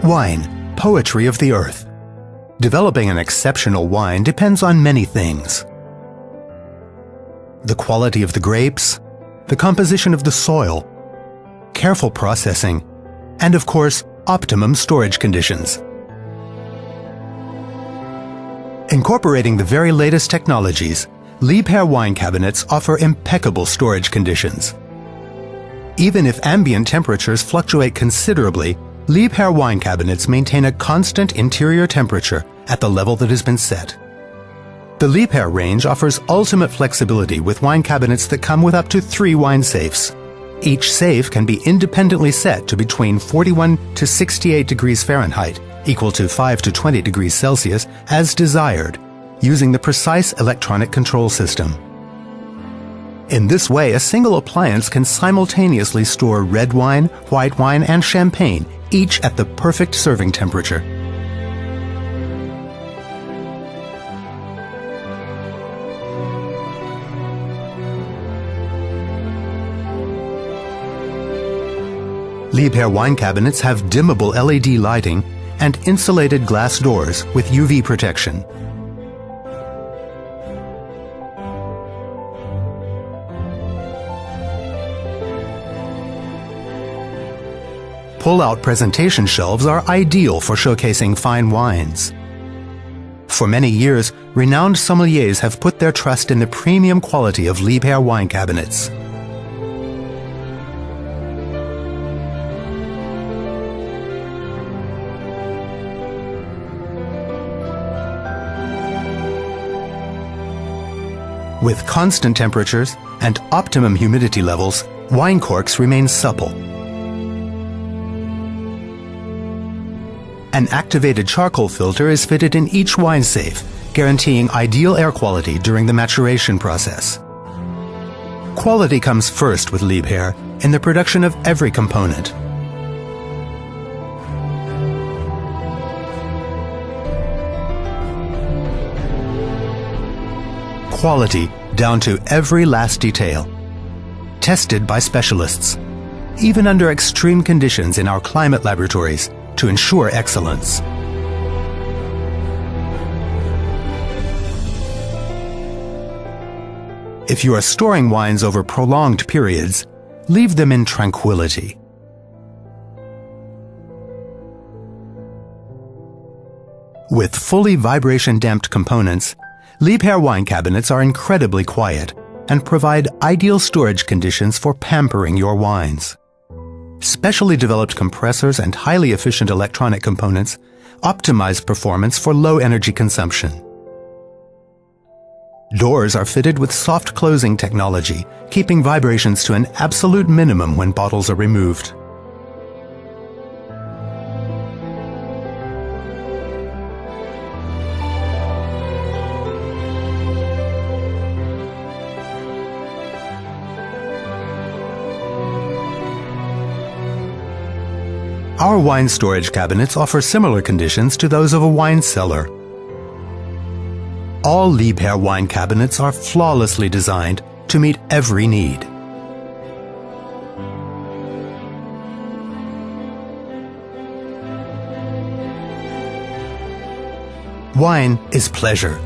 Wine, poetry of the earth. Developing an exceptional wine depends on many things. The quality of the grapes, the composition of the soil, careful processing, and of course, optimum storage conditions. Incorporating the very latest technologies, Liebherr wine cabinets offer impeccable storage conditions. Even if ambient temperatures fluctuate considerably, Liebherr wine cabinets maintain a constant interior temperature at the level that has been set. The Liebherr range offers ultimate flexibility with wine cabinets that come with up to 3 wine safes. Each safe can be independently set to between 41 to 68 degrees Fahrenheit, equal to 5 to 20 degrees Celsius, as desired, using the precise electronic control system. In this way, a single appliance can simultaneously store red wine, white wine, and champagne, each at the perfect serving temperature. Liebherr wine cabinets have dimmable LED lighting and insulated glass doors with UV protection. Pull-out presentation shelves are ideal for showcasing fine wines. For many years, renowned sommeliers have put their trust in the premium quality of Liebherr wine cabinets. With constant temperatures and optimum humidity levels, wine corks remain supple. An activated charcoal filter is fitted in each wine safe, guaranteeing ideal air quality during the maturation process. Quality comes first with Liebherr in the production of every component. Quality down to every last detail. Tested by specialists, even under extreme conditions in our climate laboratories, to ensure excellence. If you are storing wines over prolonged periods, leave them in tranquility. With fully vibration-damped components, Liebherr wine cabinets are incredibly quiet and provide ideal storage conditions for pampering your wines. Specially developed compressors and highly efficient electronic components optimize performance for low energy consumption. Doors are fitted with soft closing technology, keeping vibrations to an absolute minimum when bottles are removed. Our wine storage cabinets offer similar conditions to those of a wine cellar. All Liebherr wine cabinets are flawlessly designed to meet every need. Wine is pleasure.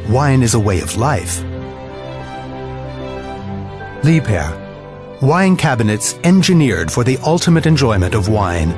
Wine is a way of life. Liebherr, wine cabinets engineered for the ultimate enjoyment of wine.